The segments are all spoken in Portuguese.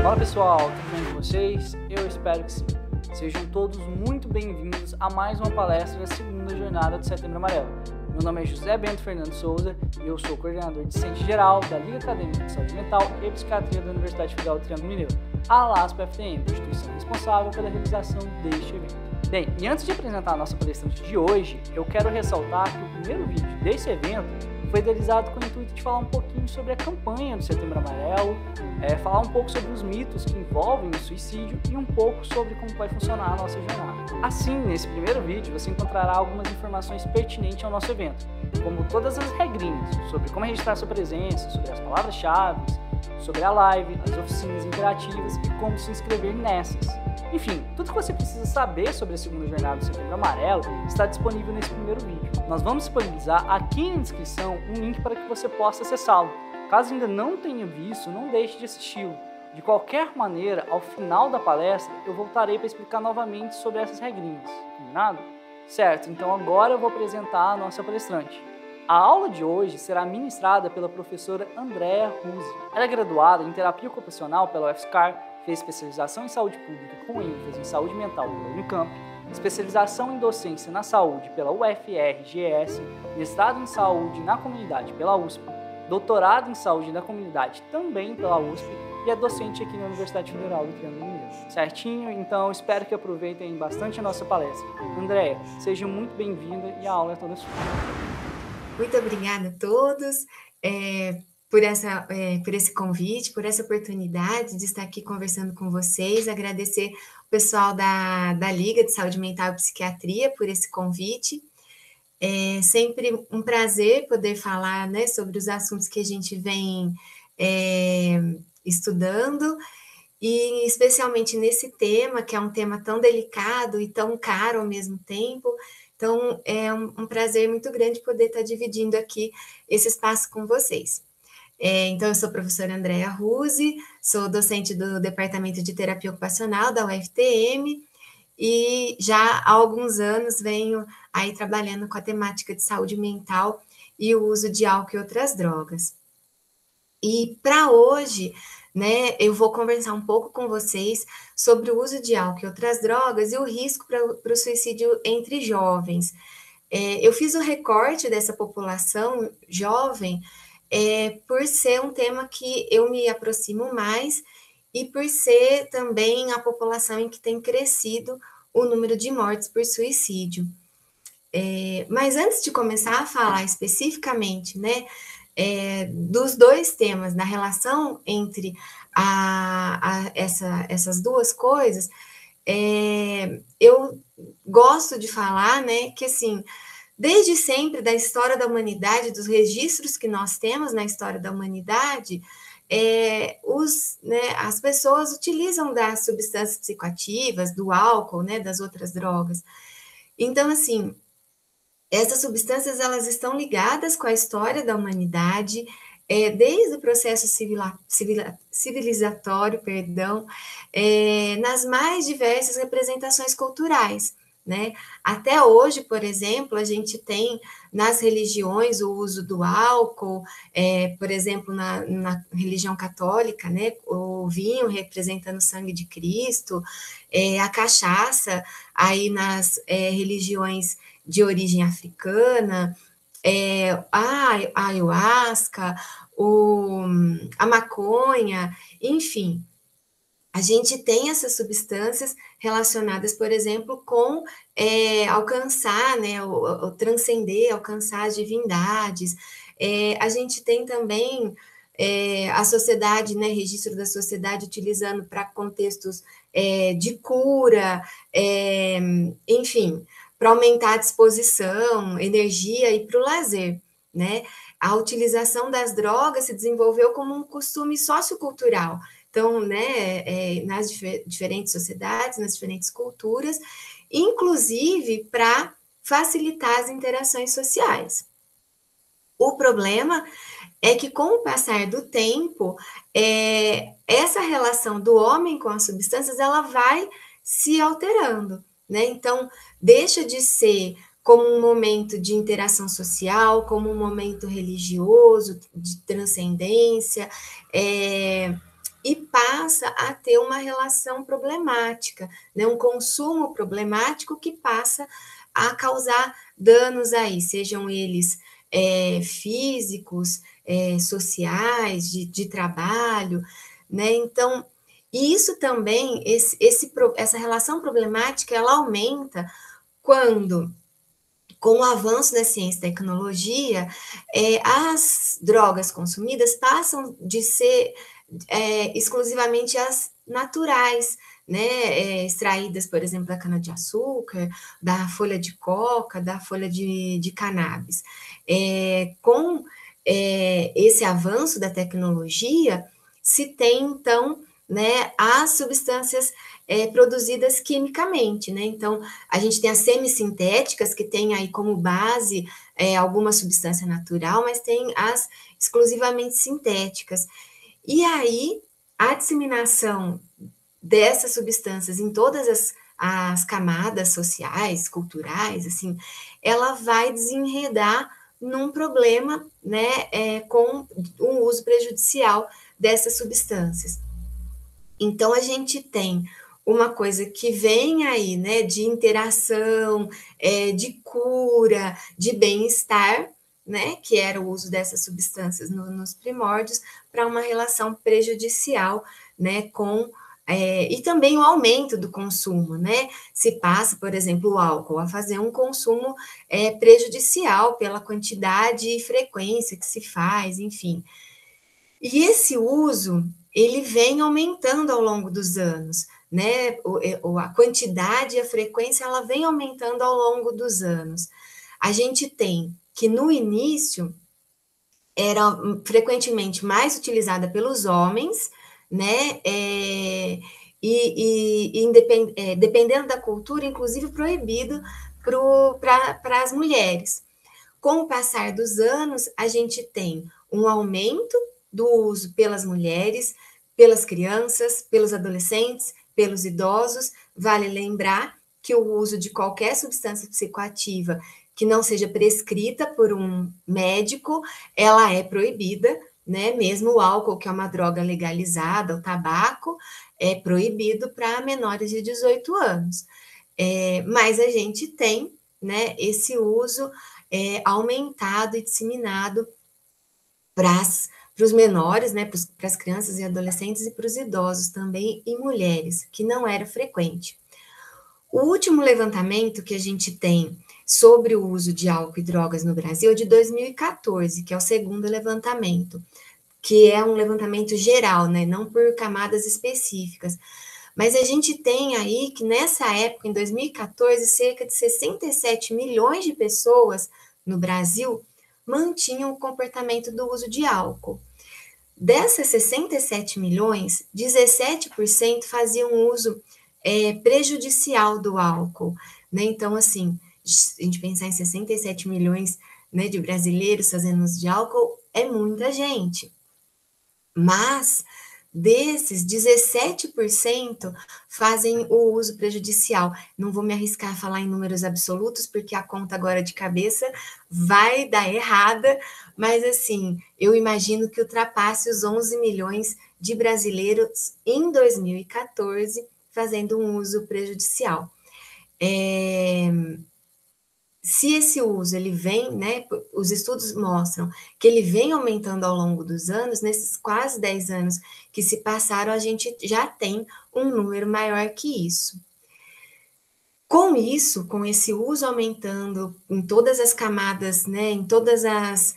Fala pessoal, tudo bem com vocês? Eu espero que sim. Sejam todos muito bem-vindos a mais uma palestra da segunda jornada do Setembro Amarelo. Meu nome é José Bento Fernando Souza e eu sou coordenador discente geral da Liga Acadêmica de Saúde Mental e Psiquiatria da Universidade Federal do Triângulo Mineiro, a LASP-FTM, instituição responsável pela realização deste evento. Bem, e antes de apresentar a nossa palestrante de hoje, eu quero ressaltar que o primeiro vídeo desse evento foi idealizado com o intuito de falar um pouquinho sobre a campanha do Setembro Amarelo, falar um pouco sobre os mitos que envolvem o suicídio e um pouco sobre como vai funcionar a nossa jornada. Assim, nesse primeiro vídeo, você encontrará algumas informações pertinentes ao nosso evento, como todas as regrinhas sobre como registrar sua presença, sobre as palavras-chave, sobre a live, as oficinas interativas e como se inscrever nessas. Enfim, tudo que você precisa saber sobre a segunda jornada do Setembro Amarelo está disponível nesse primeiro vídeo. Nós vamos disponibilizar aqui na descrição um link para que você possa acessá-lo. Caso ainda não tenha visto, não deixe de assisti-lo. De qualquer maneira, ao final da palestra, eu voltarei para explicar novamente sobre essas regrinhas. Combinado? Certo, então agora eu vou apresentar a nossa palestrante. A aula de hoje será ministrada pela professora Andréa Ruse. Ela é graduada em terapia ocupacional pela UFSCar, fez especialização em saúde pública com ênfase em saúde mental pela Unicamp, especialização em docência na saúde pela UFRGS, mestrado em saúde na comunidade pela USP, doutorado em saúde na comunidade também pela USP e é docente aqui na Universidade Federal do Triângulo Mineiro. Certinho? Então espero que aproveitem bastante a nossa palestra. Andréa, seja muito bem-vinda e a aula é toda sua. Muito obrigada a todos por esse convite, por essa oportunidade de estar aqui conversando com vocês, agradecer o pessoal da Liga de Saúde Mental e Psiquiatria por esse convite. É sempre um prazer poder falar, né, sobre os assuntos que a gente vem estudando, e especialmente nesse tema, que é um tema tão delicado e tão caro ao mesmo tempo. Então, é um prazer muito grande poder estar dividindo aqui esse espaço com vocês. Então, eu sou a professora Andréa Ruse, sou docente do Departamento de Terapia Ocupacional da UFTM e já há alguns anos venho aí trabalhando com a temática de saúde mental e o uso de álcool e outras drogas. E para hoje, né, eu vou conversar um pouco com vocês sobre o uso de álcool e outras drogas e o risco para o suicídio entre jovens. Eu fiz o recorte dessa população jovem por ser um tema que eu me aproximo mais e por ser também a população em que tem crescido o número de mortes por suicídio. Mas antes de começar a falar especificamente, né, dos dois temas, da relação entre essas duas coisas, eu gosto de falar, né, que assim, desde sempre da história da humanidade, dos registros que nós temos na história da humanidade, as pessoas utilizam das substâncias psicoativas, do álcool, né, das outras drogas. Então, assim, essas substâncias elas estão ligadas com a história da humanidade, desde o processo civilizatório, nas mais diversas representações culturais, né? Até hoje, por exemplo, a gente tem nas religiões o uso do álcool, por exemplo, na religião católica, né? O vinho representando o sangue de Cristo, a cachaça aí nas religiões de origem africana, a ayahuasca, a maconha, enfim. A gente tem essas substâncias relacionadas, por exemplo, com alcançar, né, o transcender, alcançar as divindades. A gente tem também a sociedade, né, registro da sociedade utilizando para contextos de cura, enfim, para aumentar a disposição, energia e para o lazer, né? a utilização das drogas se desenvolveu como um costume sociocultural. Então, né, nas diferentes sociedades, nas diferentes culturas, inclusive para facilitar as interações sociais. O problema é que, com o passar do tempo, essa relação do homem com as substâncias, ela vai se alterando, né? Então, deixa de ser como um momento de interação social, como um momento religioso, de transcendência, e passa a ter uma relação problemática, né? Um consumo problemático que passa a causar danos aí, sejam eles físicos, sociais, de trabalho, né? Então, isso também, essa relação problemática, ela aumenta quando, com o avanço da ciência e tecnologia, as drogas consumidas passam de ser exclusivamente as naturais, né, extraídas, por exemplo, da cana-de-açúcar, da folha de coca, da folha de cannabis. Com esse avanço da tecnologia, se tem, então, né, as substâncias produzidas quimicamente, né? Então, a gente tem as semissintéticas, que tem aí como base alguma substância natural, mas tem as exclusivamente sintéticas. E aí, a disseminação dessas substâncias em todas as camadas sociais, culturais, assim, ela vai desenredar num problema, né, com um uso prejudicial dessas substâncias. Então, a gente tem uma coisa que vem aí, né, de interação, de cura, de bem-estar, né, que era o uso dessas substâncias nos primórdios, para uma relação prejudicial, né, com e também o aumento do consumo, né? Se passa, por exemplo, o álcool a fazer um consumo prejudicial pela quantidade e frequência que se faz, enfim. E esse uso, ele vem aumentando ao longo dos anos, né? A quantidade e a frequência, ela vem aumentando ao longo dos anos. A gente tem que, no início, era frequentemente mais utilizada pelos homens, né? Dependendo da cultura, inclusive proibido para as mulheres. Com o passar dos anos, a gente tem um aumento do uso pelas mulheres, pelas crianças, pelos adolescentes, pelos idosos. Vale lembrar que o uso de qualquer substância psicoativa que não seja prescrita por um médico, ela é proibida, né? Mesmo o álcool, que é uma droga legalizada, o tabaco, é proibido para menores de 18 anos. Mas a gente tem, né, esse uso aumentado e disseminado para os menores, né, para as crianças e adolescentes e para os idosos também, e mulheres, que não era frequente. O último levantamento que a gente tem sobre o uso de álcool e drogas no Brasil é de 2014, que é o segundo levantamento, que é um levantamento geral, né, não por camadas específicas. Mas a gente tem aí que nessa época, em 2014, cerca de 67 milhões de pessoas no Brasil mantinham o comportamento do uso de álcool. Dessas 67 milhões, 17% faziam uso prejudicial do álcool, né? Então, assim, a gente pensar em 67 milhões, né, de brasileiros fazendo uso de álcool, é muita gente. Mas desses, 17% fazem o uso prejudicial. Não vou me arriscar a falar em números absolutos, porque a conta agora de cabeça vai dar errada, mas assim, eu imagino que ultrapasse os 11 milhões de brasileiros em 2014 fazendo um uso prejudicial. Se esse uso ele vem, né, os estudos mostram que ele vem aumentando ao longo dos anos, nesses quase 10 anos que se passaram, a gente já tem um número maior que isso. Com isso, com esse uso aumentando em todas as camadas, né, em todas as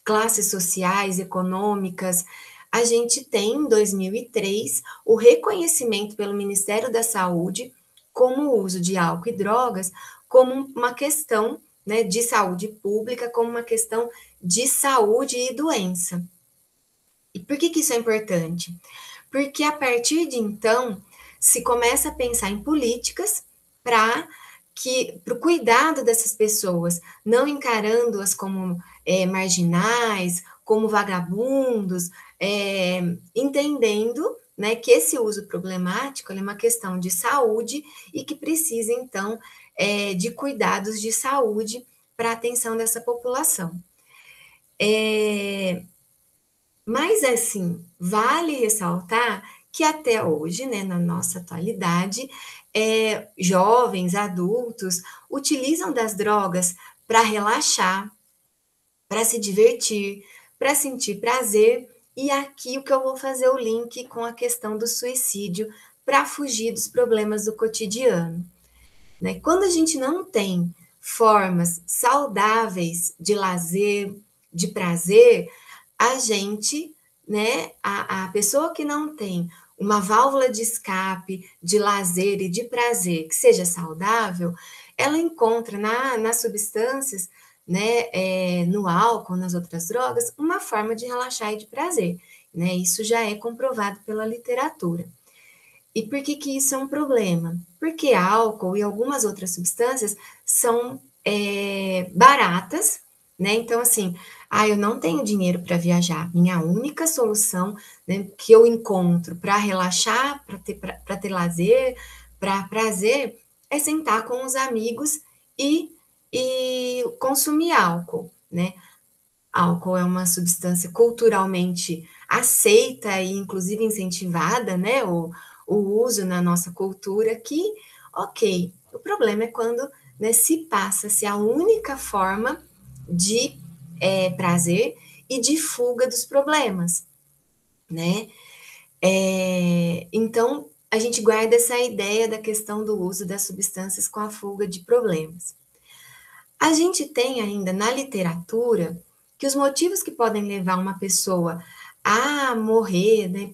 classes sociais, econômicas, a gente tem, em 2003, o reconhecimento pelo Ministério da Saúde como o uso de álcool e drogas como uma questão, né, de saúde pública como uma questão de saúde e doença. E por que isso é importante? Porque a partir de então se começa a pensar em políticas para o cuidado dessas pessoas, não encarando-as como marginais, como vagabundos, entendendo, né, que esse uso problemático é uma questão de saúde e que precisa, então, de cuidados de saúde para a atenção dessa população. Mas, assim, vale ressaltar que até hoje, né, na nossa atualidade, jovens, adultos, utilizam das drogas para relaxar, para se divertir, para sentir prazer. E aqui o que eu vou fazer o link com a questão do suicídio para fugir dos problemas do cotidiano. Né? Quando a gente não tem formas saudáveis de lazer, de prazer, a gente, né, a pessoa que não tem uma válvula de escape, de lazer e de prazer que seja saudável, ela encontra nas substâncias, né, no álcool, nas outras drogas, uma forma de relaxar e de prazer. Né? Isso já é comprovado pela literatura. E por que isso é um problema? Porque álcool e algumas outras substâncias são baratas, né? Então, assim, eu não tenho dinheiro para viajar. Minha única solução, né, que eu encontro para relaxar, para ter lazer, para prazer, é sentar com os amigos e consumir álcool, né? Álcool é uma substância culturalmente aceita e, inclusive, incentivada, né? O uso na nossa cultura, que, ok, o problema é quando, né, se passa-se a única forma de prazer e de fuga dos problemas, né? Então, a gente guarda essa ideia da questão do uso das substâncias com a fuga de problemas. A gente tem ainda na literatura que os motivos que podem levar uma pessoa a morrer, né,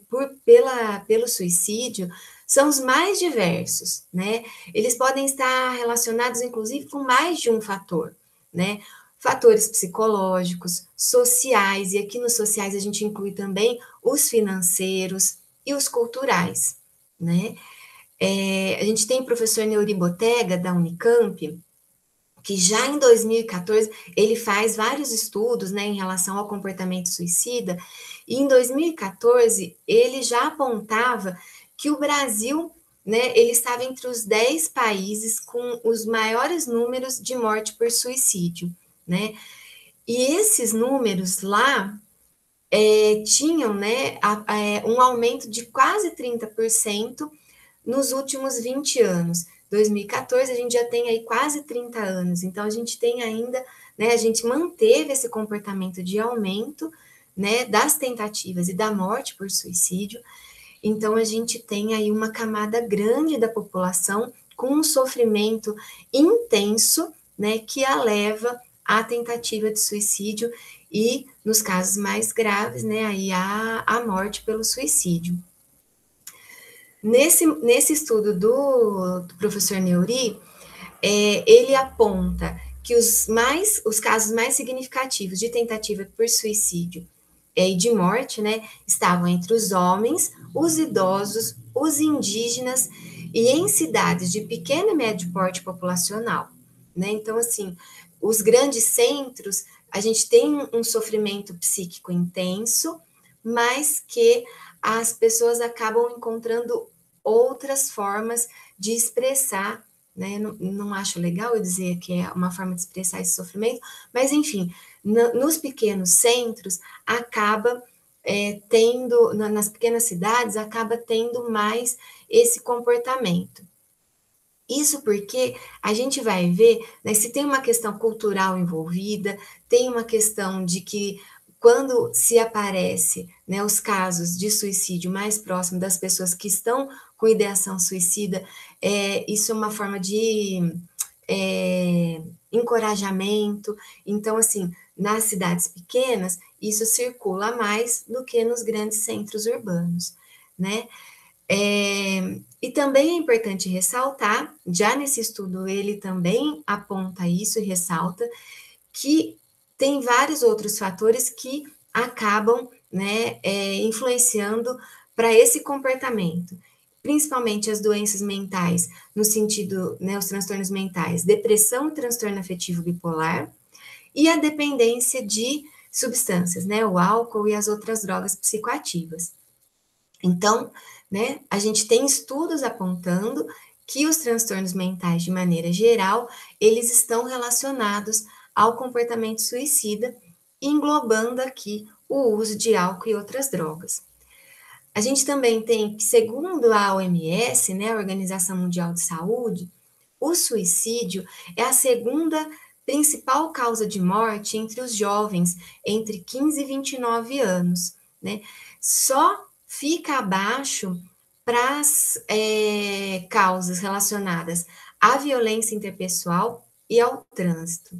pelo suicídio são os mais diversos, né? Eles podem estar relacionados, inclusive, com mais de um fator, né? Fatores psicológicos, sociais, e aqui nos sociais a gente inclui também os financeiros e os culturais, né? A gente tem o professor Neuri Botega, da Unicamp, que já em 2014 ele faz vários estudos, né, em relação ao comportamento suicida, e em 2014 ele já apontava que o Brasil, né, ele estava entre os 10 países com os maiores números de morte por suicídio, né? E esses números lá tinham, né, um aumento de quase 30% nos últimos 20 anos. 2014, a gente já tem aí quase 30 anos, então a gente tem ainda, né, a gente manteve esse comportamento de aumento, né, das tentativas e da morte por suicídio, então a gente tem aí uma camada grande da população com um sofrimento intenso, né, que a leva à tentativa de suicídio e, nos casos mais graves, né, aí a morte pelo suicídio. Nesse estudo do professor Neuri, ele aponta que os casos mais significativos de tentativa por suicídio e de morte, né, estavam entre os homens, os idosos, os indígenas e em cidades de pequeno e médio porte populacional, né? Então, assim, os grandes centros, a gente tem um sofrimento psíquico intenso, mas que as pessoas acabam encontrando outras formas de expressar, né? Não acho legal eu dizer que é uma forma de expressar esse sofrimento, mas, enfim, nos pequenos centros, acaba tendo, nas pequenas cidades, acaba tendo mais esse comportamento. Isso porque a gente vai ver, né, se tem uma questão cultural envolvida, tem uma questão de que quando se aparece, né, os casos de suicídio mais próximo das pessoas que estão com ideação suicida, isso é uma forma de encorajamento. Então, assim, nas cidades pequenas, isso circula mais do que nos grandes centros urbanos, né? E também é importante ressaltar, já nesse estudo ele também aponta isso e ressalta, que tem vários outros fatores que acabam, né, influenciando para esse comportamento, principalmente as doenças mentais, no sentido, né, os transtornos mentais, depressão e transtorno afetivo bipolar, e a dependência de substâncias, né, o álcool e as outras drogas psicoativas. Então, né, a gente tem estudos apontando que os transtornos mentais, de maneira geral, eles estão relacionados ao comportamento suicida, englobando aqui o uso de álcool e outras drogas. A gente também tem que, segundo a OMS, né, a Organização Mundial de Saúde, o suicídio é a segunda principal causa de morte entre os jovens entre 15 e 29 anos, né? Só fica abaixo para as causas relacionadas à violência interpessoal e ao trânsito.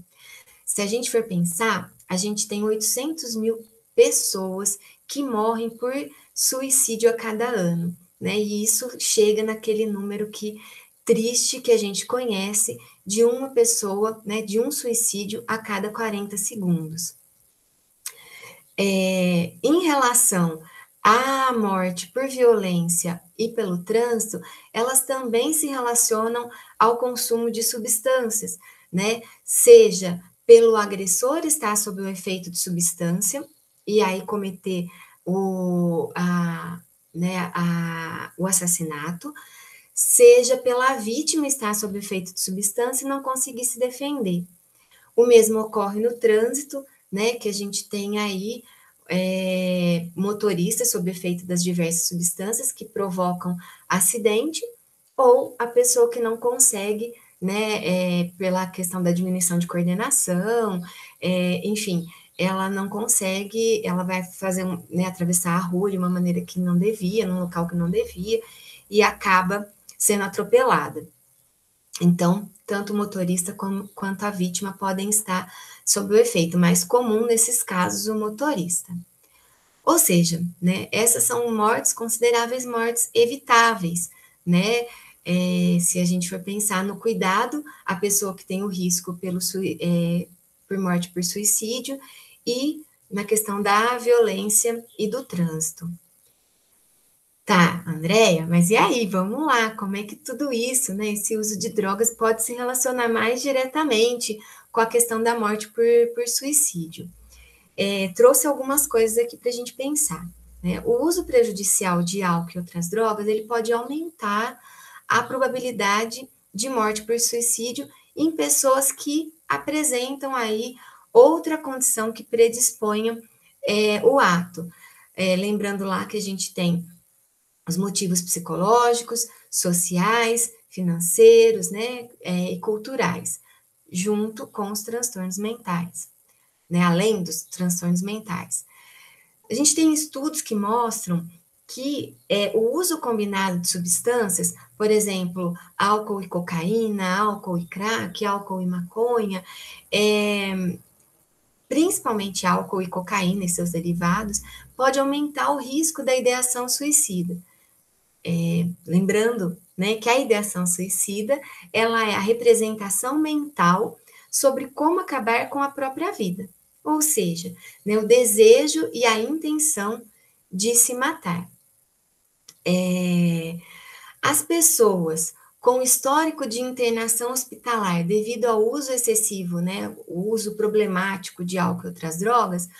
Se a gente for pensar, a gente tem 800 mil pessoas que morrem por suicídio a cada ano, né? E isso chega naquele número triste que a gente conhece de uma pessoa, né, de um suicídio a cada 40 segundos. Em relação à morte por violência e pelo trânsito, elas também se relacionam ao consumo de substâncias, né? Seja pelo agressor estar sob o efeito de substância e aí cometer o assassinato, seja pela vítima estar sob efeito de substância e não conseguir se defender. O mesmo ocorre no trânsito, né, que a gente tem aí motoristas sob efeito das diversas substâncias que provocam acidente, ou a pessoa que não consegue, né, pela questão da diminuição de coordenação, enfim, ela não consegue, ela vai fazer, né, atravessar a rua de uma maneira que não devia, num local que não devia, e acaba sendo atropelada. Então, tanto o motorista quanto a vítima podem estar sob o efeito, mais comum nesses casos o motorista. Ou seja, né, essas são mortes consideráveis, mortes evitáveis, né? Se a gente for pensar no cuidado, a pessoa que tem o risco por morte por suicídio e na questão da violência e do trânsito. Tá, Andréia, mas e aí, vamos lá, como é que tudo isso, né, esse uso de drogas pode se relacionar mais diretamente com a questão da morte por suicídio? Trouxe algumas coisas aqui para a gente pensar, né? O uso prejudicial de álcool e outras drogas, ele pode aumentar a probabilidade de morte por suicídio em pessoas que apresentam aí outra condição que predisponha o ato. Lembrando lá que a gente tem os motivos psicológicos, sociais, financeiros, né, e culturais, junto com os transtornos mentais, né, além dos transtornos mentais. A gente tem estudos que mostram que o uso combinado de substâncias, por exemplo, álcool e cocaína, álcool e crack, álcool e maconha, principalmente álcool e cocaína e seus derivados, pode aumentar o risco da ideação suicida. Lembrando, né, que a ideação suicida, ela é a representação mental sobre como acabar com a própria vida, ou seja, né, o desejo e a intenção de se matar. As pessoas com histórico de internação hospitalar devido ao uso excessivo, né, o uso problemático de álcool e outras drogas,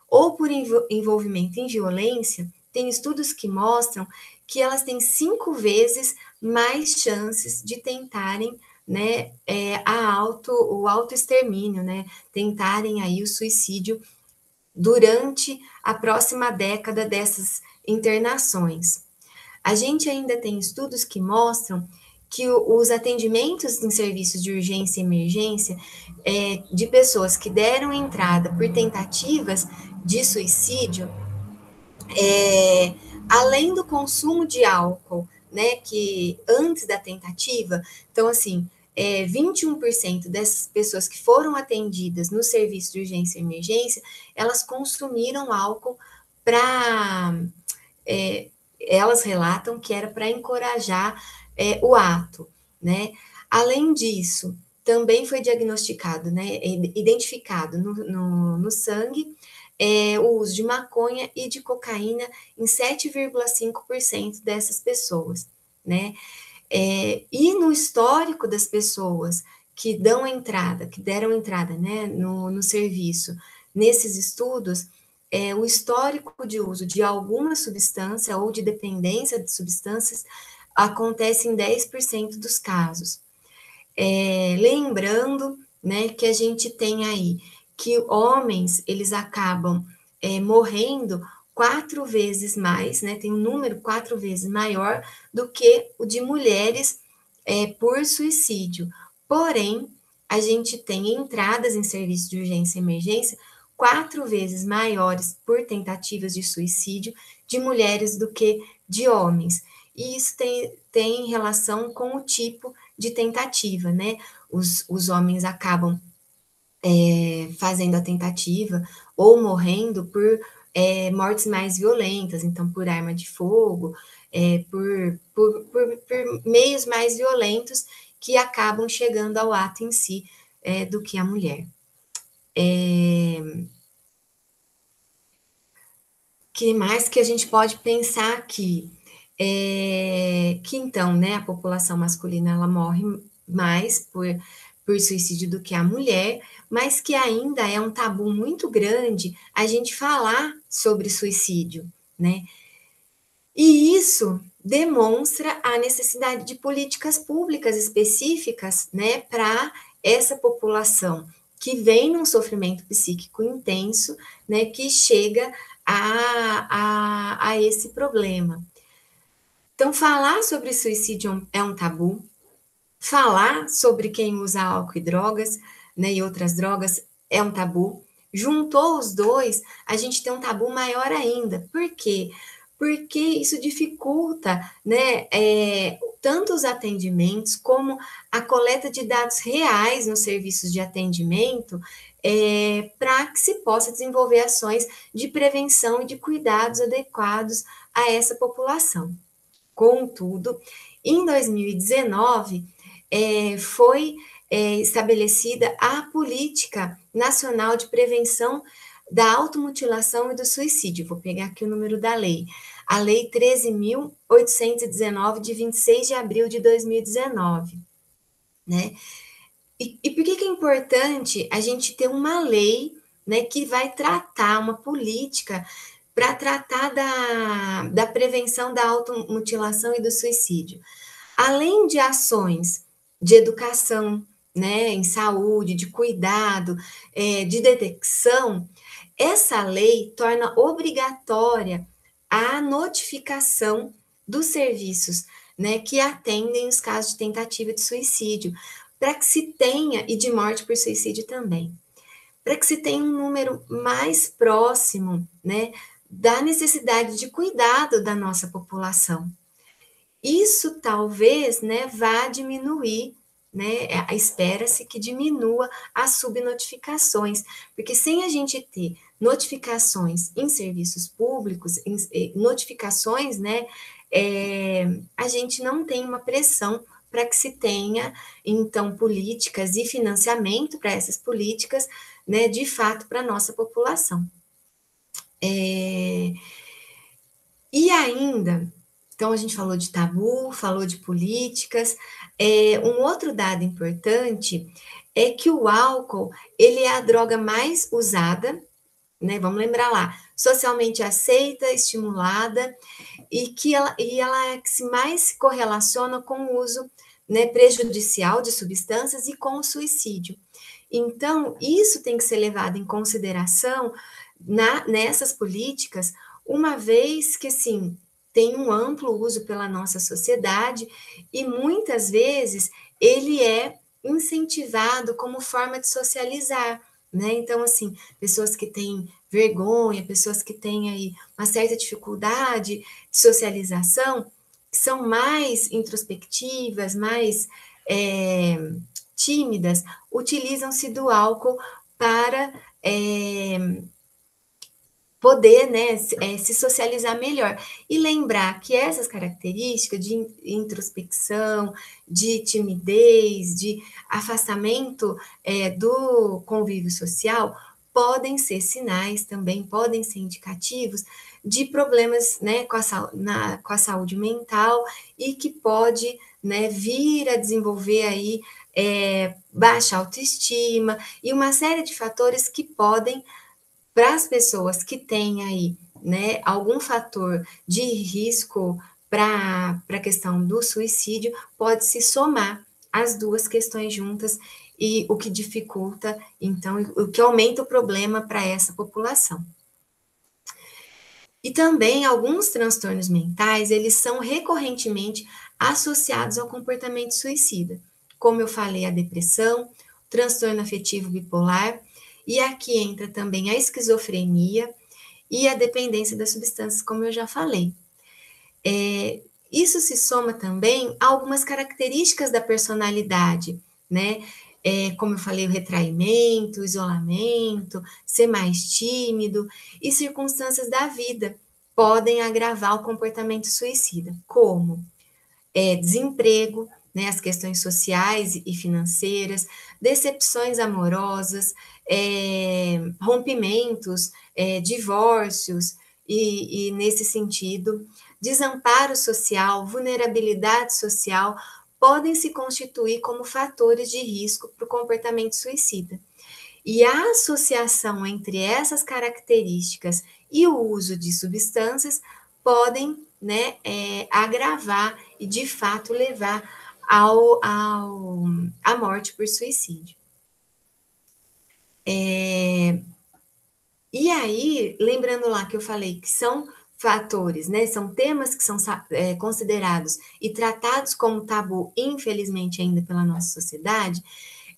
ou por envolvimento em violência, tem estudos que mostram que elas têm 5 vezes mais chances de tentarem, né, o autoextermínio, né, tentarem aí o suicídio durante a próxima década dessas internações. A gente ainda tem estudos que mostram que os atendimentos em serviços de urgência e emergência de pessoas que deram entrada por tentativas de suicídio, além do consumo de álcool, né, que antes da tentativa, então assim, 21% dessas pessoas que foram atendidas no serviço de urgência e emergência, elas consumiram álcool para elas relatam que era para encorajar o ato, né? Além disso, também foi diagnosticado, né, identificado no sangue, o uso de maconha e de cocaína em 7,5% dessas pessoas, né? E no histórico das pessoas que deram entrada, né, no serviço, nesses estudos, o histórico de uso de alguma substância ou de dependência de substâncias acontece em 10% dos casos. Lembrando, né, que a gente tem aí que homens, eles acabam morrendo 4 vezes mais, né, tem um número 4 vezes maior do que o de mulheres por suicídio. Porém, a gente tem entradas em serviço de urgência e emergência 4 vezes maiores por tentativas de suicídio de mulheres do que de homens. E isso tem relação com o tipo de tentativa, né? Os homens acabam fazendo a tentativa ou morrendo por mortes mais violentas, então por arma de fogo, por meios mais violentos que acabam chegando ao ato em si do que a mulher. Que mais que a gente pode pensar aqui? Que então, né, a população masculina ela morre mais por suicídio do que a mulher, mas que ainda é um tabu muito grande a gente falar sobre suicídio, né? E isso demonstra a necessidade de políticas públicas específicas, né, para essa população que vem num sofrimento psíquico intenso, né, que chega a esse problema. Então, falar sobre suicídio é um tabu, falar sobre quem usa álcool e drogas, né, e outras drogas é um tabu. Juntou os dois, a gente tem um tabu maior ainda. Por quê? Porque isso dificulta, né, tanto os atendimentos como a coleta de dados reais nos serviços de atendimento, para que se possa desenvolver ações de prevenção e de cuidados adequados a essa população. Contudo, em 2019, foi estabelecida a Política Nacional de Prevenção da Automutilação e do Suicídio. Vou pegar aqui o número da lei. A Lei 13.819, de 26 de abril de 2019. Né? E por que é importante a gente ter uma lei, né, que vai tratar, uma política para tratar da prevenção da automutilação e do suicídio? Além de ações de educação, né, em saúde, de cuidado, de detecção, essa lei torna obrigatória a notificação dos serviços, né, que atendem os casos de tentativa de suicídio, para que se tenha, e de morte por suicídio também, para que se tenha um número mais próximo, né, da necessidade de cuidado da nossa população. Isso talvez, né, vá diminuir, né, espera-se que diminua as subnotificações, porque sem a gente ter notificações em serviços públicos, notificações, né, a gente não tem uma pressão para que se tenha, então, políticas e financiamento para essas políticas, né, de fato, para a nossa população. E ainda, então a gente falou de tabu, falou de políticas. Um outro dado importante é que o álcool, ele é a droga mais usada, né? Vamos lembrar lá, socialmente aceita, estimulada, e que ela é que mais se correlaciona com o uso, né, prejudicial de substâncias e com o suicídio. Então, isso tem que ser levado em consideração nessas políticas, uma vez que, sim, tem um amplo uso pela nossa sociedade e muitas vezes ele é incentivado como forma de socializar, né? Então, assim, pessoas que têm vergonha, pessoas que têm aí uma certa dificuldade de socialização, são mais introspectivas, mais tímidas, utilizam-se do álcool para poder, né, se socializar melhor. E lembrar que essas características de introspecção, de timidez, de afastamento do convívio social, podem ser sinais também, podem ser indicativos de problemas, né, com a saúde mental e que pode, né, vir a desenvolver aí baixa autoestima e uma série de fatores que podem, para as pessoas que têm aí, né, algum fator de risco para a questão do suicídio, pode se somar as duas questões juntas e o que dificulta, então, o que aumenta o problema para essa população. E também alguns transtornos mentais, eles são recorrentemente associados ao comportamento suicida. Como eu falei, a depressão, transtorno afetivo bipolar, e aqui entra também a esquizofrenia e a dependência das substâncias, como eu já falei. Isso se soma também a algumas características da personalidade, né? Como eu falei, o retraimento, o isolamento, ser mais tímido e circunstâncias da vida podem agravar o comportamento suicida, como desemprego, né, as questões sociais e financeiras, decepções amorosas, rompimentos, divórcios, e nesse sentido, desamparo social, vulnerabilidade social, podem se constituir como fatores de risco para o comportamento suicida. E a associação entre essas características e o uso de substâncias podem, né, agravar e, de fato, levar à morte por suicídio. E aí, lembrando lá que eu falei que são fatores, né, são temas que são considerados e tratados como tabu, infelizmente, ainda pela nossa sociedade,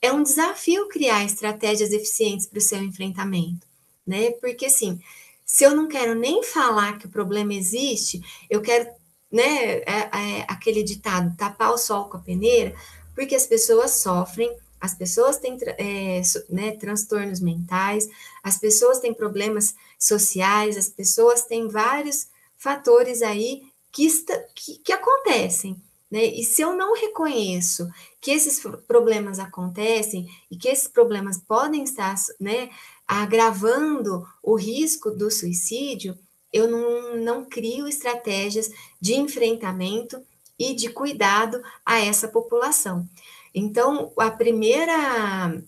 é um desafio criar estratégias eficientes para o seu enfrentamento, né? Porque, assim, se eu não quero nem falar que o problema existe, eu quero, né, aquele ditado, tapar o sol com a peneira, porque as pessoas sofrem, as pessoas têm né, transtornos mentais, as pessoas têm problemas sociais, as pessoas têm vários fatores aí que acontecem, né? E se eu não reconheço que esses problemas acontecem e que esses problemas podem estar, né, agravando o risco do suicídio, eu não crio estratégias de enfrentamento e de cuidado a essa população. Então, a primeira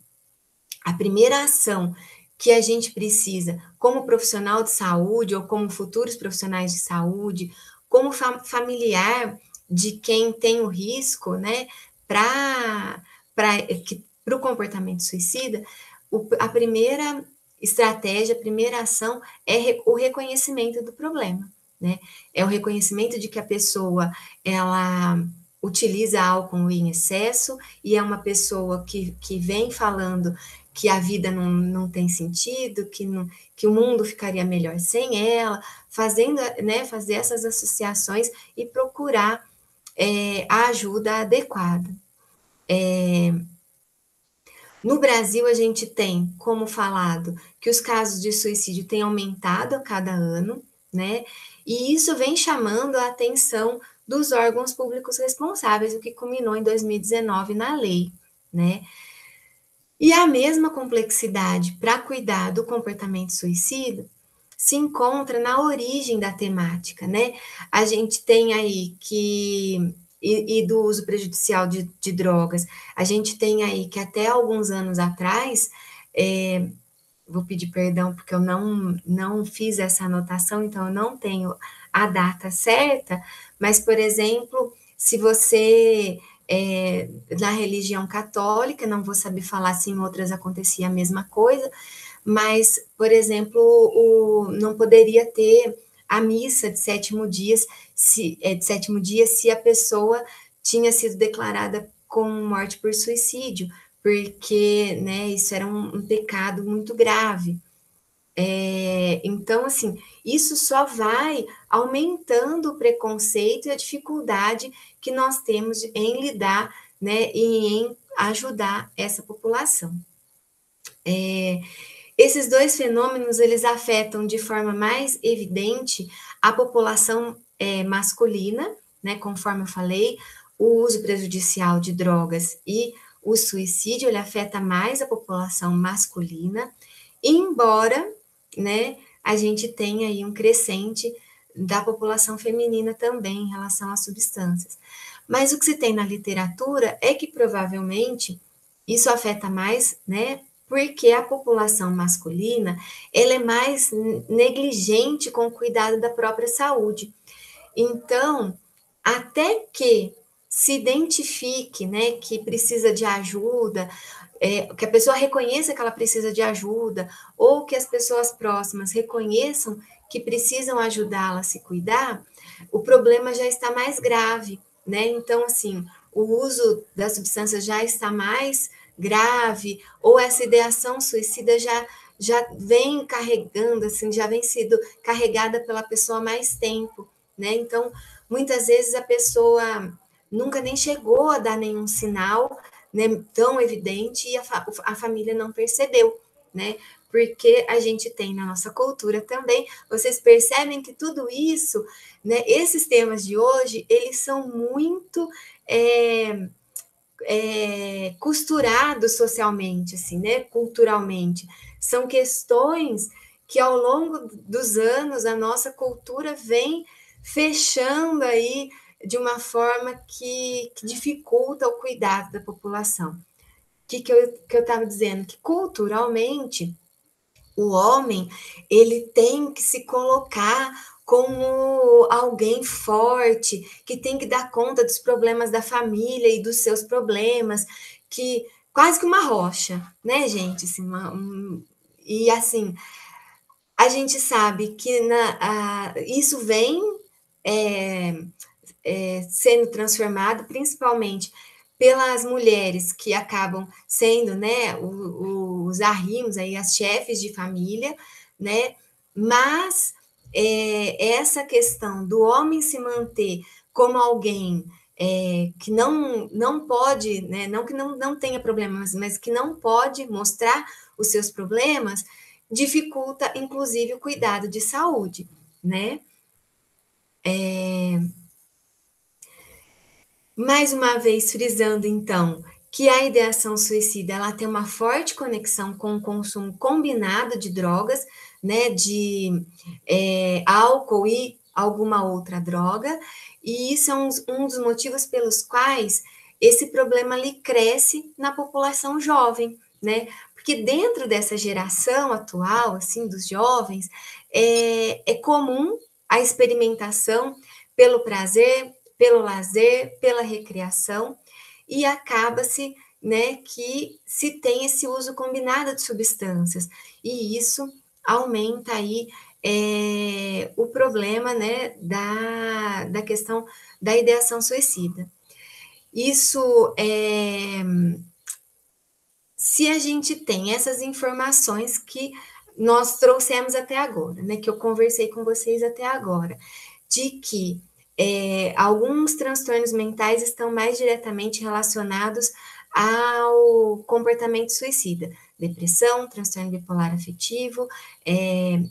ação que a gente precisa, como profissional de saúde ou como futuros profissionais de saúde, como familiar de quem tem o risco, né, para o comportamento suicida, a primeira estratégia, a primeira ação é o reconhecimento do problema, né? É o reconhecimento de que a pessoa, ela utiliza álcool em excesso e é uma pessoa que vem falando que a vida não tem sentido, que o mundo ficaria melhor sem ela, né, fazer essas associações e procurar a ajuda adequada. No Brasil, a gente tem, como falado, que os casos de suicídio têm aumentado a cada ano, né? E isso vem chamando a atenção dos órgãos públicos responsáveis, o que culminou em 2019 na lei, né? E a mesma complexidade para cuidar do comportamento suicida se encontra na origem da temática, né? A gente tem aí que e do uso prejudicial de drogas. A gente tem aí que até alguns anos atrás, vou pedir perdão porque eu não fiz essa anotação, então eu não tenho a data certa, mas, por exemplo, se você na religião católica, não vou saber falar se em outras acontecia a mesma coisa, mas, por exemplo, não poderia ter a missa de sétimo dia se a pessoa tinha sido declarada com morte por suicídio, porque, né, isso era um pecado muito grave. Então, assim, isso só vai aumentando o preconceito e a dificuldade que nós temos em lidar, né, e em ajudar essa população. Esses dois fenômenos, eles afetam de forma mais evidente a população masculina, né, conforme eu falei, o uso prejudicial de drogas e o suicídio, ele afeta mais a população masculina, embora, né, a gente tenha aí um crescente da população feminina também em relação às substâncias. Mas o que se tem na literatura é que provavelmente isso afeta mais, né, porque a população masculina, ela é mais negligente com o cuidado da própria saúde. Então, até que se identifique, né, que precisa de ajuda, que a pessoa reconheça que ela precisa de ajuda, ou que as pessoas próximas reconheçam que precisam ajudá-la a se cuidar, o problema já está mais grave, né? Então, assim, o uso das substâncias já está mais grave, ou essa ideação suicida já vem carregando, assim, já vem sido carregada pela pessoa há mais tempo, né? Então, muitas vezes a pessoa nunca nem chegou a dar nenhum sinal, né, tão evidente, e a família não percebeu, né? Porque a gente tem na nossa cultura também, vocês percebem que tudo isso, né, esses temas de hoje, eles são muito costurados socialmente, assim, né, culturalmente. São questões que ao longo dos anos a nossa cultura vem fechando aí de uma forma que dificulta o cuidado da população. O que eu estava dizendo? Que culturalmente o homem ele tem que se colocar como alguém forte, que tem que dar conta dos problemas da família e dos seus problemas, que quase que uma rocha, né, gente? Assim, e assim, a gente sabe que isso vem sendo transformado principalmente pelas mulheres que acabam sendo, né, os arrimos aí, as chefes de família, né, mas essa questão do homem se manter como alguém que não pode, né, não que não tenha problemas, mas que não pode mostrar os seus problemas, dificulta, inclusive, o cuidado de saúde, né? Mais uma vez frisando, então, que a ideação suicida ela tem uma forte conexão com o consumo combinado de drogas, né, de álcool e alguma outra droga, e isso é um dos motivos pelos quais esse problema ali cresce na população jovem, né? Porque dentro dessa geração atual, assim, dos jovens, é comum a experimentação pelo prazer, pelo lazer, pela recreação, e acaba-se, né, que se tem esse uso combinado de substâncias, e isso aumenta aí o problema, né, da questão da ideação suicida. Isso se a gente tem essas informações que nós trouxemos até agora, né, que eu conversei com vocês até agora, de que alguns transtornos mentais estão mais diretamente relacionados ao comportamento suicida, depressão, transtorno bipolar afetivo,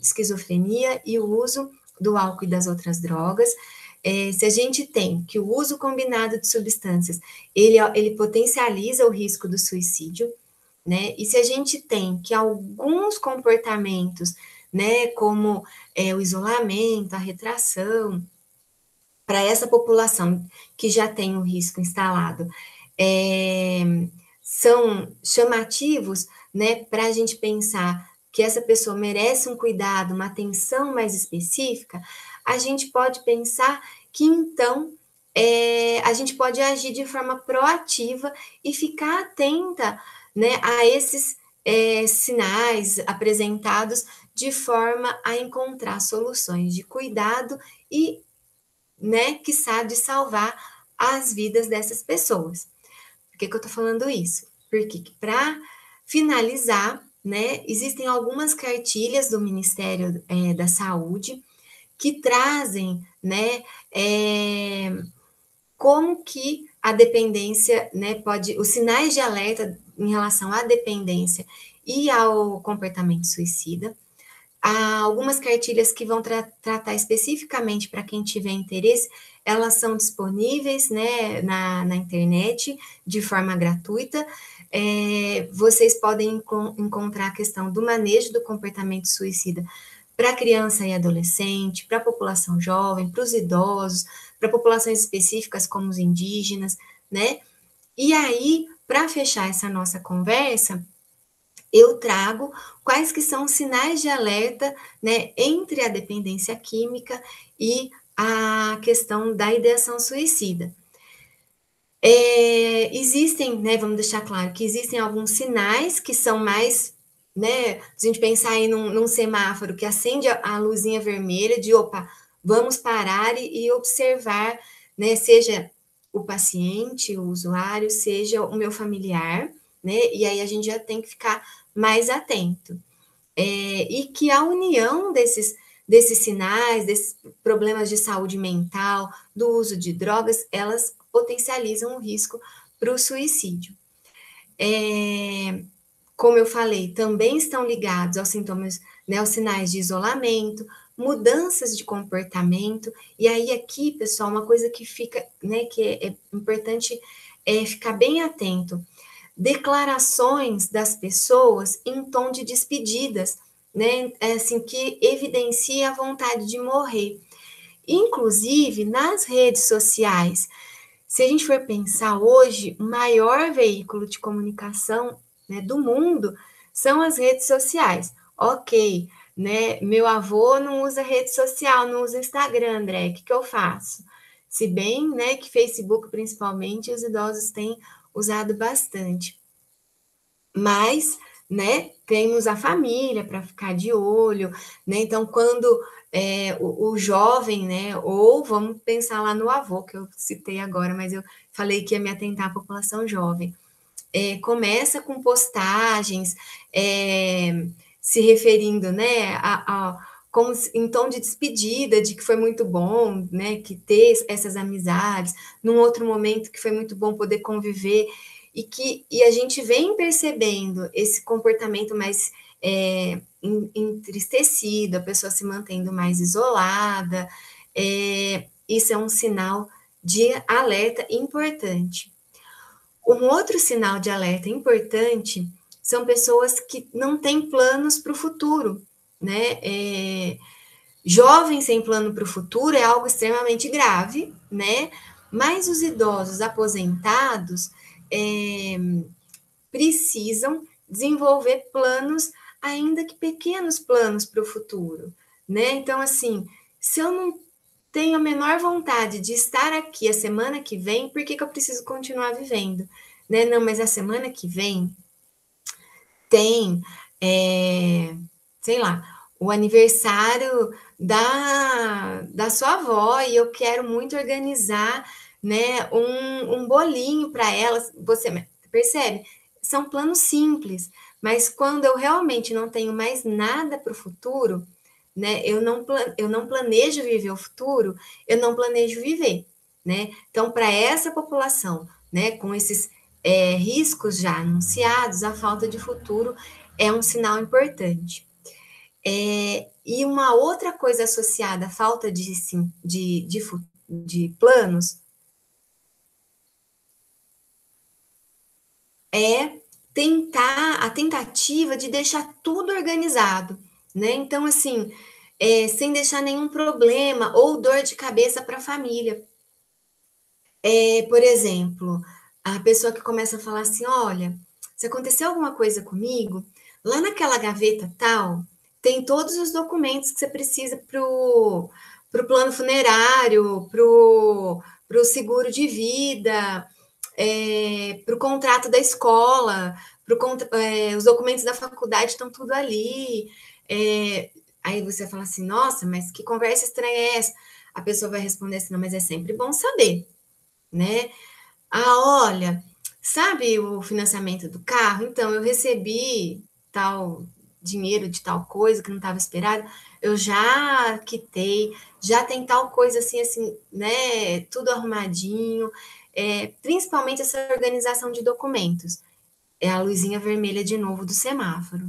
esquizofrenia e o uso do álcool e das outras drogas. Se a gente tem que o uso combinado de substâncias, ele potencializa o risco do suicídio, né? E se a gente tem que alguns comportamentos, né, como o isolamento, a retração, para essa população que já tem o risco instalado, são chamativos, né, para a gente pensar que essa pessoa merece um cuidado, uma atenção mais específica, a gente pode pensar que então a gente pode agir de forma proativa e ficar atenta, né, a esses sinais apresentados de forma a encontrar soluções de cuidado e, né, quiçá, de salvar as vidas dessas pessoas. Por que eu estou falando isso? Porque para finalizar, né, existem algumas cartilhas do Ministério da Saúde que trazem, né, como que a dependência, né, os sinais de alerta em relação à dependência e ao comportamento suicida. Há algumas cartilhas que vão tratar especificamente para quem tiver interesse, elas são disponíveis, né, na internet de forma gratuita. Vocês podem encontrar a questão do manejo do comportamento suicida para criança e adolescente, para a população jovem, para os idosos, para populações específicas como os indígenas, né? E aí, para fechar essa nossa conversa, eu trago quais que são os sinais de alerta, né, entre a dependência química e a questão da ideação suicida. Existem, né, vamos deixar claro que existem alguns sinais que são mais, né, se a gente pensar aí num semáforo que acende a luzinha vermelha de, opa, vamos parar e observar, né, seja o paciente, o usuário, seja o meu familiar, né, e aí a gente já tem que ficar mais atento. E que a união desses sinais, desses problemas de saúde mental, do uso de drogas, elas potencializam o risco para o suicídio. Como eu falei, também estão ligados aos sintomas, né, aos sinais de isolamento, mudanças de comportamento, e aí aqui, pessoal, uma coisa que fica, né, que é importante ficar bem atento, declarações das pessoas em tom de despedidas, né, assim, que evidencia a vontade de morrer. Inclusive, nas redes sociais, se a gente for pensar hoje, o maior veículo de comunicação, né, do mundo são as redes sociais. Ok, né, meu avô não usa rede social, não usa Instagram, André, o que eu faço? Se bem, né, que Facebook, principalmente, os idosos têm usado bastante. Mas, né, temos a família para ficar de olho, né? Então, quando o jovem, né, ou vamos pensar lá no avô, que eu citei agora, mas eu falei que ia me atentar à população jovem, começa com postagens, se referindo, né, como em tom de despedida, de que foi muito bom, né, que ter essas amizades, num outro momento que foi muito bom poder conviver, e a gente vem percebendo esse comportamento mais entristecido, a pessoa se mantendo mais isolada, isso é um sinal de alerta importante. Um outro sinal de alerta importante são pessoas que não têm planos para o futuro, né? Jovens sem plano para o futuro é algo extremamente grave, né? Mas os idosos aposentados precisam desenvolver planos, ainda que pequenos planos para o futuro, né? Então, assim, se eu não tenho a menor vontade de estar aqui a semana que vem, por que eu preciso continuar vivendo? Né? Não, mas a semana que vem tem, sei lá, o aniversário da sua avó e eu quero muito organizar, né, um bolinho para ela. Você percebe? São planos simples, mas quando eu realmente não tenho mais nada para o futuro, né, eu não planejo viver o futuro, eu não planejo viver, né? Então, para essa população, né, com esses riscos já anunciados, a falta de futuro é um sinal importante. E uma outra coisa associada à falta de planos é a tentativa de deixar tudo organizado, né? Então, assim, sem deixar nenhum problema ou dor de cabeça para a família. Por exemplo, a pessoa que começa a falar assim: olha, se aconteceu alguma coisa comigo, lá naquela gaveta tal, tem todos os documentos que você precisa para o plano funerário, para o seguro de vida, para o contrato da escola, os documentos da faculdade estão tudo ali. Aí você fala assim: nossa, mas que conversa estranha é essa? A pessoa vai responder assim: não, mas é sempre bom saber, né? Olha, sabe o financiamento do carro? Então, eu recebi tal dinheiro de tal coisa que não estava esperado, eu já quitei, já tem tal coisa assim, né? Tudo arrumadinho, principalmente essa organização de documentos. é a luzinha vermelha de novo do semáforo.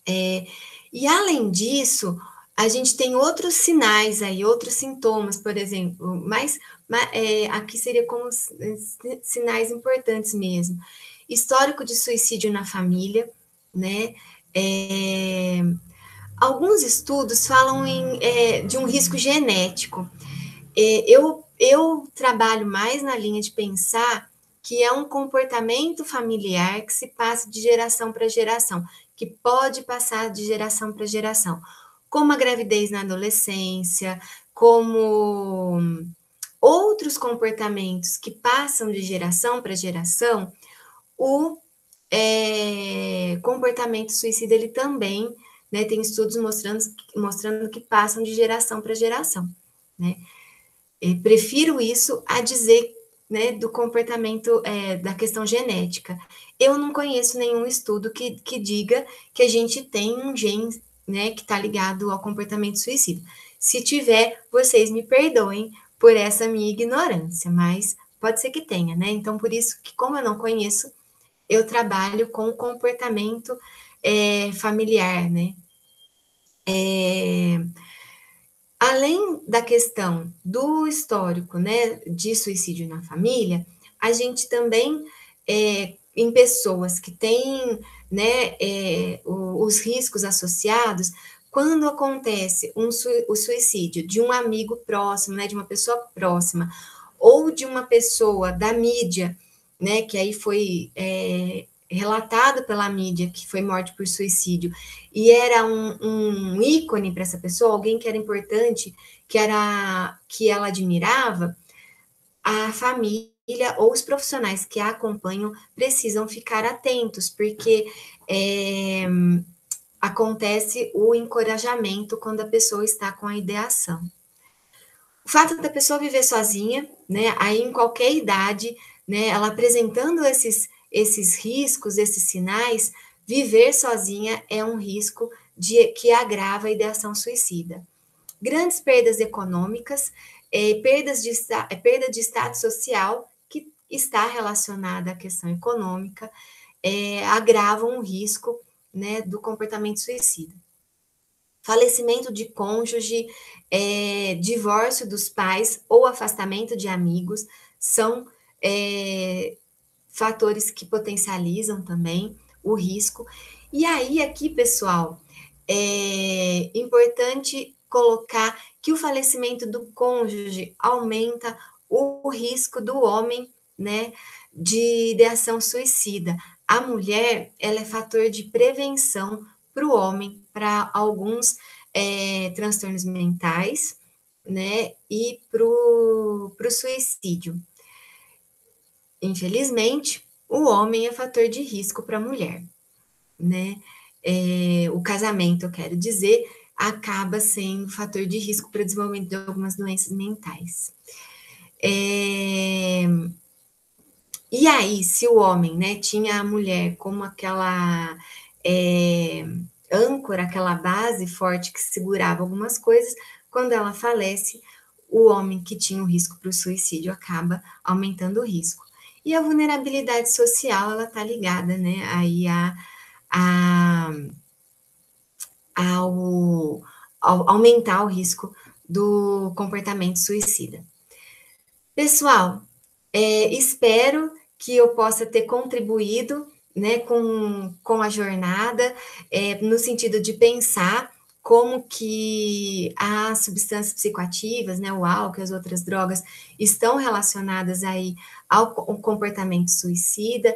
E além disso, a gente tem outros sinais aí, outros sintomas, por exemplo, mas aqui seria como sinais importantes mesmo. Histórico de suicídio na família, né? Alguns estudos falam de um risco genético. Eu trabalho mais na linha de pensar que é um comportamento familiar que se passa de geração para geração, que pode passar de geração para geração, como a gravidez na adolescência, como outros comportamentos que passam de geração para geração, o comportamento suicida ele também, né, tem estudos mostrando que passam de geração para geração, né? Prefiro isso a dizer, né, do comportamento, da questão genética. Eu não conheço nenhum estudo que diga que a gente tem um gene, né, que está ligado ao comportamento suicida. Se tiver, vocês me perdoem por essa minha ignorância, mas pode ser que tenha, né? Então, por isso que, como eu não conheço, eu trabalho com o comportamento familiar, né? Além da questão do histórico, né, de suicídio na família, a gente também, em pessoas que têm, né, os riscos associados, quando acontece o suicídio de um amigo próximo, né, de uma pessoa próxima, ou de uma pessoa da mídia, né, que aí foi relatado pela mídia que foi morte por suicídio, e era um ícone para essa pessoa, alguém que era importante, que ela admirava, a família ou os profissionais que a acompanham precisam ficar atentos, porque acontece o encorajamento quando a pessoa está com a ideação. O fato da pessoa viver sozinha, né, aí em qualquer idade, né, ela apresentando esses riscos, esses sinais, viver sozinha é um risco que agrava a ideação suicida. Grandes perdas econômicas, perda de status social, que está relacionada à questão econômica, agravam o risco, né, do comportamento suicida. Falecimento de cônjuge, divórcio dos pais ou afastamento de amigos são fatores que potencializam também o risco. E aí, aqui, pessoal, é importante colocar que o falecimento do cônjuge aumenta o risco do homem, né, de ideação suicida. A mulher, ela é fator de prevenção para o homem, para alguns transtornos mentais, né, e para o suicídio. Infelizmente, o homem é fator de risco para a mulher, né? O casamento, eu quero dizer, acaba sendo fator de risco para o desenvolvimento de algumas doenças mentais. E aí, se o homem, né, tinha a mulher como aquela âncora, aquela base forte que segurava algumas coisas, quando ela falece, o homem que tinha o risco para o suicídio acaba aumentando o risco. E a vulnerabilidade social, ela está ligada, né, aí ao aumentar o risco do comportamento suicida. Pessoal, espero que eu possa ter contribuído, né, com a jornada, no sentido de pensar como que as substâncias psicoativas, né, o álcool e as outras drogas estão relacionadas aí ao comportamento suicida,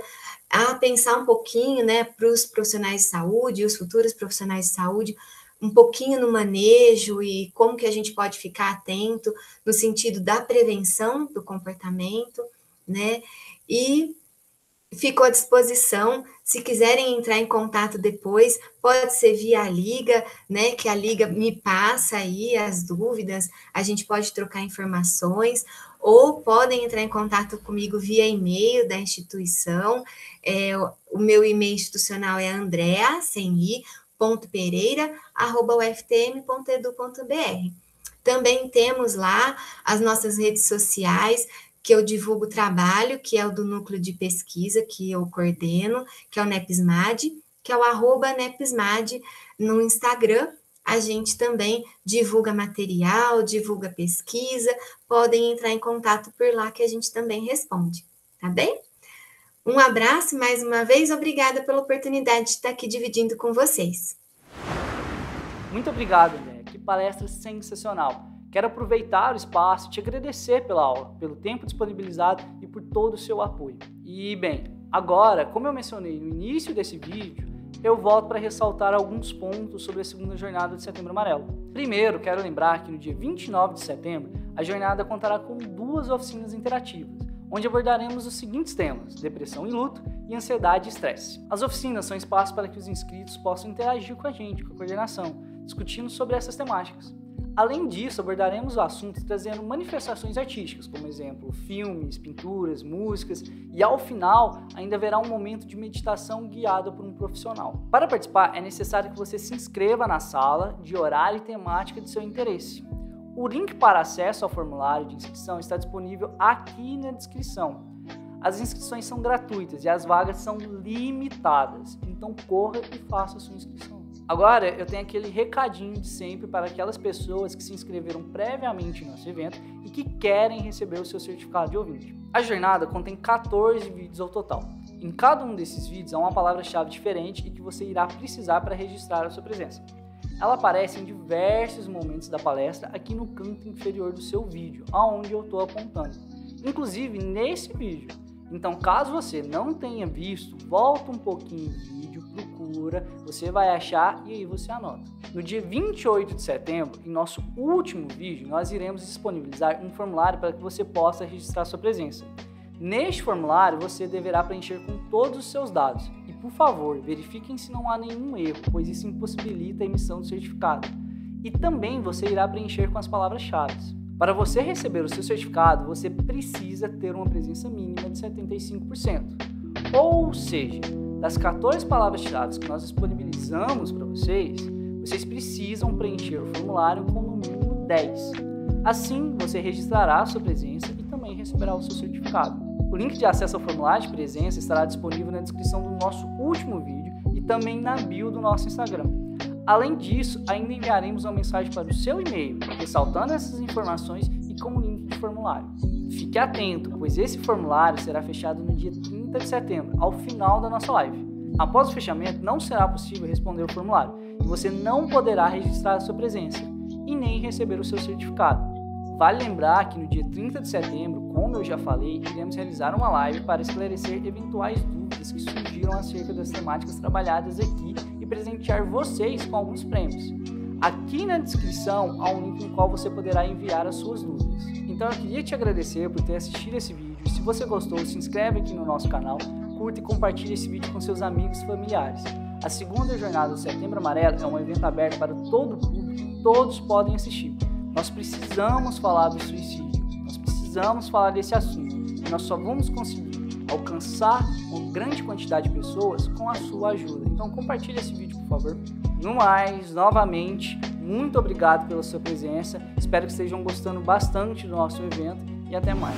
a pensar um pouquinho, né, para os profissionais de saúde, os futuros profissionais de saúde, um pouquinho no manejo e como que a gente pode ficar atento no sentido da prevenção do comportamento, né, e fico à disposição, se quiserem entrar em contato depois, pode ser via a Liga, né, que a Liga me passa aí as dúvidas, a gente pode trocar informações, ou podem entrar em contato comigo via e-mail da instituição, o meu e-mail institucional é andrea, sem i, .pereira@uftm.edu.br. Também temos lá as nossas redes sociais, que eu divulgo o trabalho, que é o do núcleo de pesquisa que eu coordeno, que é o NEPSMAD, que é o @NEPSMAD no Instagram. A gente também divulga material, divulga pesquisa, podem entrar em contato por lá que a gente também responde, tá bem? Um abraço mais uma vez, obrigada pela oportunidade de estar aqui dividindo com vocês. Muito obrigado, André. Que palestra sensacional. Quero aproveitar o espaço e te agradecer pela aula, pelo tempo disponibilizado e por todo o seu apoio. E, bem, agora, como eu mencionei no início desse vídeo, eu volto para ressaltar alguns pontos sobre a segunda jornada de Setembro Amarelo. Primeiro, quero lembrar que no dia 29 de setembro, a jornada contará com 2 oficinas interativas, onde abordaremos os seguintes temas: depressão e luto e ansiedade e estresse. As oficinas são espaços para que os inscritos possam interagir com a gente, com a coordenação, discutindo sobre essas temáticas. Além disso, abordaremos o assunto trazendo manifestações artísticas, como exemplo, filmes, pinturas, músicas, e ao final ainda haverá um momento de meditação guiada por um profissional. Para participar, é necessário que você se inscreva na sala de horário e temática de seu interesse. O link para acesso ao formulário de inscrição está disponível aqui na descrição. As inscrições são gratuitas e as vagas são limitadas, então corra e faça a sua inscrição. Agora, eu tenho aquele recadinho de sempre para aquelas pessoas que se inscreveram previamente no nosso evento e que querem receber o seu certificado de ouvinte. A jornada contém 14 vídeos ao total. Em cada um desses vídeos há uma palavra-chave diferente e que você irá precisar para registrar a sua presença. Ela aparece em diversos momentos da palestra aqui no canto inferior do seu vídeo, aonde eu estou apontando, inclusive nesse vídeo. Então, caso você não tenha visto, volta um pouquinho o vídeo, procura, você vai achar e aí você anota. No dia 28 de setembro, em nosso último vídeo, nós iremos disponibilizar um formulário para que você possa registrar sua presença. Neste formulário, você deverá preencher com todos os seus dados. E, por favor, verifiquem se não há nenhum erro, pois isso impossibilita a emissão do certificado. E também você irá preencher com as palavras-chave. Para você receber o seu certificado, você precisa ter uma presença mínima de 75%. Ou seja, das 14 palavras-chave que nós disponibilizamos para vocês, vocês precisam preencher o formulário com no mínimo 10. Assim, você registrará a sua presença e também receberá o seu certificado. O link de acesso ao formulário de presença estará disponível na descrição do nosso último vídeo e também na bio do nosso Instagram. Além disso, ainda enviaremos uma mensagem para o seu e-mail, ressaltando essas informações e com o link de formulário. Fique atento, pois esse formulário será fechado no dia 30 de setembro, ao final da nossa live. Após o fechamento, não será possível responder o formulário e você não poderá registrar a sua presença e nem receber o seu certificado. Vale lembrar que no dia 30 de setembro, como eu já falei, iremos realizar uma live para esclarecer eventuais dúvidas que surgiram acerca das temáticas trabalhadas aqui e presentear vocês com alguns prêmios. Aqui na descrição há um link no qual você poderá enviar as suas dúvidas. Então eu queria te agradecer por ter assistido esse vídeo. Se você gostou, se inscreve aqui no nosso canal, curta e compartilhe esse vídeo com seus amigos e familiares. A segunda jornada do Setembro Amarelo é um evento aberto para todo o público e todos podem assistir. Nós precisamos falar do suicídio, nós precisamos falar desse assunto e nós só vamos conseguir alcançar uma grande quantidade de pessoas com a sua ajuda. Então compartilhe esse vídeo, por favor. No mais, novamente, muito obrigado pela sua presença, espero que estejam gostando bastante do nosso evento e até mais.